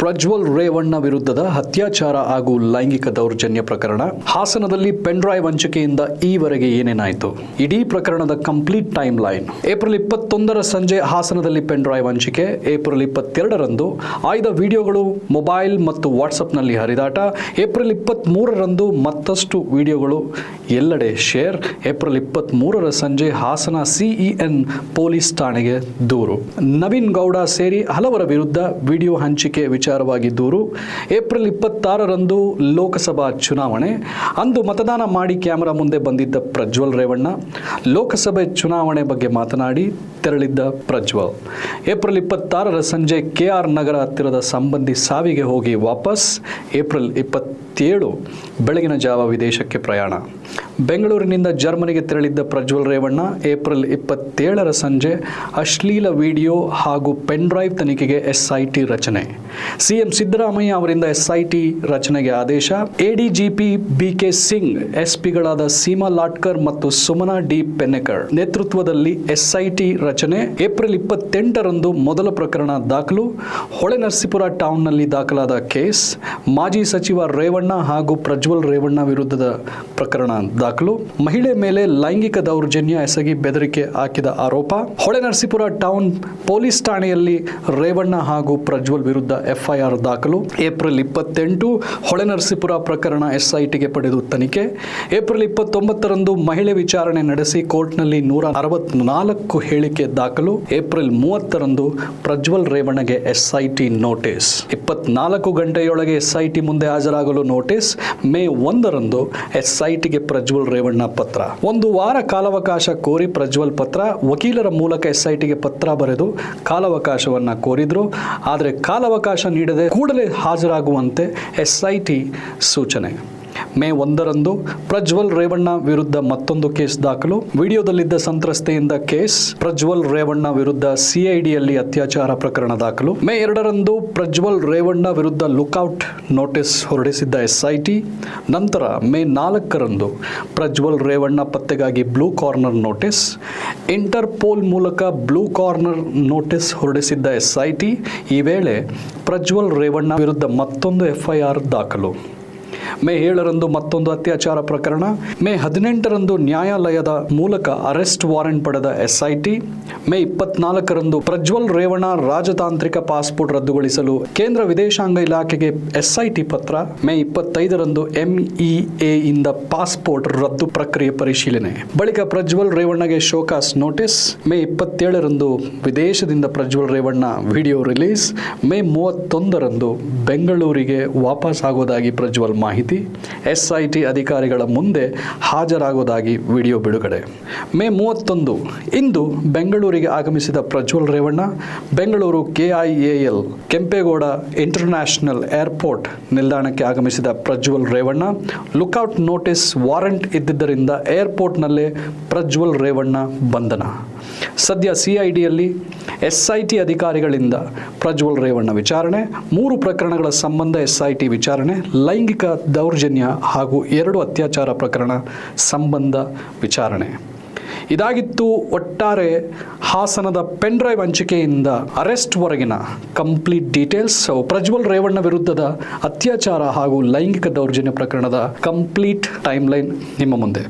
ಪ್ರಜ್ವಲ್ ರೇವಣ್ಣ ವಿರುದ್ಧದ ಅತ್ಯಾಚಾರ ಹಾಗೂ ಲೈಂಗಿಕ ದೌರ್ಜನ್ಯ ಪ್ರಕರಣ. ಹಾಸನದಲ್ಲಿ ಪೆನ್ ಡ್ರೈವ್ ಹಂಚಿಕೆಯಿಂದ ಈವರೆಗೆ ಏನೇನಾಯಿತು? ಇಡೀ ಪ್ರಕರಣದ ಕಂಪ್ಲೀಟ್ ಟೈಮ್ ಲೈನ್. ಏಪ್ರಿಲ್ 21ರ ಸಂಜೆ ಹಾಸನದಲ್ಲಿ ಪೆನ್ ಡ್ರೈವ್ ಹಂಚಿಕೆ. ಏಪ್ರಿಲ್ 22ರಂದು ಆಯ್ದ ವಿಡಿಯೋಗಳು ಮೊಬೈಲ್ ಮತ್ತು ವಾಟ್ಸಪ್ನಲ್ಲಿ ಹರಿದಾಟ. ಏಪ್ರಿಲ್ 23ರಂದು ಮತ್ತಷ್ಟು ವಿಡಿಯೋಗಳು ಎಲ್ಲೆಡೆ ಶೇರ್. ಏಪ್ರಿಲ್ 23ರ ಸಂಜೆ ಹಾಸನ ಸಿಇಎನ್ ಪೊಲೀಸ್ ಠಾಣೆಗೆ ದೂರು. ನವೀನ್ ಗೌಡ ಸೇರಿ ಹಲವರ ವಿರುದ್ಧ ವಿಡಿಯೋ ಹಂಚಿಕೆ ವಿಚಾರವಾಗಿ ದೂರು. ಏಪ್ರಿಲ್ 26ರಂದು ಲೋಕಸಭಾ ಚುನಾವಣೆ. ಅಂದು ಮತದಾನ ಮಾಡಿ ಕ್ಯಾಮೆರಾ ಮುಂದೆ ಬಂದಿದ್ದ ಪ್ರಜ್ವಲ್ ರೇವಣ್ಣ ಲೋಕಸಭೆ ಚುನಾವಣೆ ಬಗ್ಗೆ ಮಾತನಾಡಿ ತೆರಳಿದ್ದ ಪ್ರಜ್ವಲ್. ಏಪ್ರಿಲ್ 26ರ ಸಂಜೆ ಕೆಆರ್ ನಗರ ಹತ್ತಿರದ ಸಂಬಂಧಿ ಸಾವಿಗೆ ಹೋಗಿ ವಾಪಸ್. ಏಪ್ರಿಲ್ 27 ಬೆಳಗಿನ ಜಾವ ವಿದೇಶಕ್ಕೆ ಪ್ರಯಾಣ. ಬೆಂಗಳೂರಿನಿಂದ ಜರ್ಮನಿಗೆ ತೆರಳಿದ್ದ ಪ್ರಜ್ವಲ್ ರೇವಣ್ಣ ಏಪ್ರಿಲ್ 27ರ ಸಂಜೆ ಅಶ್ಲೀಲ ವಿಡಿಯೋ ಹಾಗೂ ಪೆನ್ ಡ್ರೈವ್ ತನಿಖೆಗೆ ಎಸ್ಐಟಿ ರಚನೆ. ಸಿಎಂ ಸಿದ್ದರಾಮಯ್ಯ ಅವರಿಂದ ಎಸ್ಐಟಿ ರಚನೆಗೆ ಆದೇಶ. ಎಡಿಜಿಪಿ ಬಿಕೆ ಸಿಂಗ್, ಎಸ್ಪಿಗಳಾದ ಸೀಮಾ ಲಾಟ್ಕರ್ ಮತ್ತು ಸುಮನಾ ಡಿ ಪೆನ್ನೆಕರ್ ನೇತೃತ್ವದಲ್ಲಿ ಎಸ್ಐಟಿ ರಚನೆ. ಏಪ್ರಿಲ್ 28ರಂದು ಮೊದಲ ಪ್ರಕರಣ ದಾಖಲು. ಹೊಳೆನರಸೀಪುರ ಟೌನ್ನಲ್ಲಿ ದಾಖಲಾದ ಕೇಸ್. ಮಾಜಿ ಸಚಿವ ರೇವಣ್ಣ ಹಾಗೂ ಪ್ರಜ್ವಲ್ ರೇವಣ್ಣ ವಿರುದ್ಧದ ಪ್ರಕರಣ ದಾಖಲು. ಮಹಿಳೆ ಮೇಲೆ ಲೈಂಗಿಕ ದೌರ್ಜನ್ಯ ಎಸಗಿ ಬೆದರಿಕೆ ಹಾಕಿದ ಆರೋಪ. ಹೊಳೆನರಸೀಪುರ ಟೌನ್ ಪೊಲೀಸ್ ಠಾಣೆಯಲ್ಲಿ ರೇವಣ್ಣ ಹಾಗೂ ಪ್ರಜ್ವಲ್ ವಿರುದ್ಧ ಎಫ್ಐಆರ್ ದಾಖಲು. ಏಪ್ರಿಲ್ 28 ಹೊಳೆನರಸೀಪುರ ಪ್ರಕರಣ ಎಸ್ಐಟಿಗೆ ಪಡೆದು ತನಿಖೆ. ಏಪ್ರಿಲ್ 29ರಂದು ಮಹಿಳೆ ವಿಚಾರಣೆ ನಡೆಸಿ ಕೋರ್ಟ್ನಲ್ಲಿ 164 ಹೇಳಿಕೆ ದಾಖಲು. ಏಪ್ರಿಲ್ 30ರಂದು ಪ್ರಜ್ವಲ್ ರೇವಣ್ಣಗೆ ಎಸ್ಐಟಿ ನೋಟಿಸ್. 24 ಗಂಟೆಯೊಳಗೆ ಎಸ್ಐಟಿ ಮುಂದೆ ಹಾಜರಾಗಲು ನೋಟಿಸ್. ಮೇ 1ರಂದು ಎಸ್ಐಟಿಗೆ ಪ್ರಜ್ವಲ್ ರೇವಣ್ಣ ಪತ್ರ. 1 ವಾರ ಕಾಲಾವಕಾಶ ಕೋರಿ ಪ್ರಜ್ವಲ್ ಪತ್ರ. ವಕೀಲರ ಮೂಲಕ ಎಸ್ಐಟಿಗೆ ಪತ್ರ ಬರೆದು ಕಾಲಾವಕಾಶವನ್ನ ಕೋರಿದ್ರು. ಆದರೆ ಕಾಲಾವಕಾಶ ನೀಡದೆ ಕೂಡಲೇ ಹಾಜರಾಗುವಂತೆ ಎಸ್ಐಟಿ ಸೂಚನೆ. ಮೇ 1ರಂದು ಪ್ರಜ್ವಲ್ ರೇವಣ್ಣ ವಿರುದ್ಧ ಮತ್ತೊಂದು ಕೇಸ್ ದಾಖಲು. ವಿಡಿಯೋದಲ್ಲಿದ್ದ ಸಂತ್ರಸ್ತೆಯಿಂದ ಕೇಸ್. ಪ್ರಜ್ವಲ್ ರೇವಣ್ಣ ವಿರುದ್ಧ ಸಿಐಡಿಯಲ್ಲಿ ಅತ್ಯಾಚಾರ ಪ್ರಕರಣ ದಾಖಲು. ಮೇ 2ರಂದು ಪ್ರಜ್ವಲ್ ರೇವಣ್ಣ ವಿರುದ್ಧ ಲುಕ್ಔಟ್ ನೋಟಿಸ್ ಹೊರಡಿಸಿದ್ದ ಎಸ್ಐಟಿ. ನಂತರ ಮೇ 4ರಂದು ಪ್ರಜ್ವಲ್ ರೇವಣ್ಣ ಪತ್ತೆಗಾಗಿ ಬ್ಲೂ ಕಾರ್ನರ್ ನೋಟಿಸ್. ಇಂಟರ್ಪೋಲ್ ಮೂಲಕ ಬ್ಲೂ ಕಾರ್ನರ್ ನೋಟಿಸ್ ಹೊರಡಿಸಿದ್ದ ಎಸ್ಐಟಿ. ಈ ವೇಳೆ ಪ್ರಜ್ವಲ್ ರೇವಣ್ಣ ವಿರುದ್ಧ ಮತ್ತೊಂದು ಎಫ್ಐಆರ್ ದಾಖಲು. ಮೇ 7ರಂದು ಮತ್ತೊಂದು ಅತ್ಯಾಚಾರ ಪ್ರಕರಣ. ಮೇ 18ರಂದು ನ್ಯಾಯಾಲಯದ ಮೂಲಕ ಅರೆಸ್ಟ್ ವಾರೆಂಟ್ ಪಡೆದ ಎಸ್ಐಟಿ. ಮೇ 24ರಂದು ಪ್ರಜ್ವಲ್ ರೇವಣ್ಣ ರಾಜತಾಂತ್ರಿಕ ಪಾಸ್ಪೋರ್ಟ್ ರದ್ದುಗೊಳಿಸಲು ಕೇಂದ್ರ ವಿದೇಶಾಂಗ ಇಲಾಖೆಗೆ ಎಸ್ಐಟಿ ಪತ್ರ. ಮೇ 25ರಂದು ಎಂಇಎ ಇಂದ ಪಾಸ್ಪೋರ್ಟ್ ರದ್ದು ಪ್ರಕ್ರಿಯೆ ಪರಿಶೀಲನೆ. ಬಳಿಕ ಪ್ರಜ್ವಲ್ ರೇವಣ್ಣಗೆ ಶೋಕಾಸ್ ನೋಟಿಸ್. ಮೇ 27ರಂದು ವಿದೇಶದಿಂದ ಪ್ರಜ್ವಲ್ ರೇವಣ್ಣ ವಿಡಿಯೋ ರಿಲೀಸ್. ಮೇ 31ರಂದು ಬೆಂಗಳೂರಿಗೆ ವಾಪಸ್ ಆಗೋದಾಗಿ ಪ್ರಜ್ವಲ್ ಮಾಹಿತಿ. ಎಸ್ಐಟಿ ಅಧಿಕಾರಿಗಳ ಮುಂದೆ ಹಾಜರಾಗುವುದಾಗಿ ವಿಡಿಯೋ ಬಿಡುಗಡೆ. ಮೇ 31 ಇಂದು ಬೆಂಗಳೂರಿಗೆ ಆಗಮಿಸಿದ Prajwal Revanna. Bengaluru KIAL Kempegowda international airport ನಿಲ್ದಾಣಕ್ಕೆ ಆಗಮಿಸಿದ Prajwal Revanna. Lookout notice warrant ಇದ್ದಿದ್ದರಿಂದ ಏರ್ಪೋರ್ಟ್ನಲ್ಲೇ ಪ್ರಜ್ವಲ್ ರೇವಣ್ಣ ಬಂಧನ. ಸದ್ಯ ಸಿಐಡಿಯಲ್ಲಿ ಎಸ್ಐಟಿ ಅಧಿಕಾರಿಗಳಿಂದ ಪ್ರಜ್ವಲ್ ರೇವಣ್ಣ ವಿಚಾರಣೆ. 3 ಪ್ರಕರಣಗಳ ಸಂಬಂಧ ಎಸ್ಐಟಿ ವಿಚಾರಣೆ. ಲೈಂಗಿಕ ದೌರ್ಜನ್ಯ ಹಾಗೂ 2 ಅತ್ಯಾಚಾರ ಪ್ರಕರಣ ಸಂಬಂಧ ವಿಚಾರಣೆ. ಇದಾಗಿತ್ತು ಒಟ್ಟಾರೆ ಹಾಸನದ ಪೆನ್ ಡ್ರೈವ್ ಹಂಚಿಕೆಯಿಂದ ಅರೆಸ್ಟ್ ವರೆಗಿನ ಕಂಪ್ಲೀಟ್ ಡೀಟೇಲ್ಸ್. ಪ್ರಜ್ವಲ್ ರೇವಣ್ಣ ವಿರುದ್ಧದ ಅತ್ಯಾಚಾರ ಹಾಗೂ ಲೈಂಗಿಕ ದೌರ್ಜನ್ಯ ಪ್ರಕರಣದ ಕಂಪ್ಲೀಟ್ ಟೈಮ್ ಲೈನ್ ನಿಮ್ಮ ಮುಂದೆ.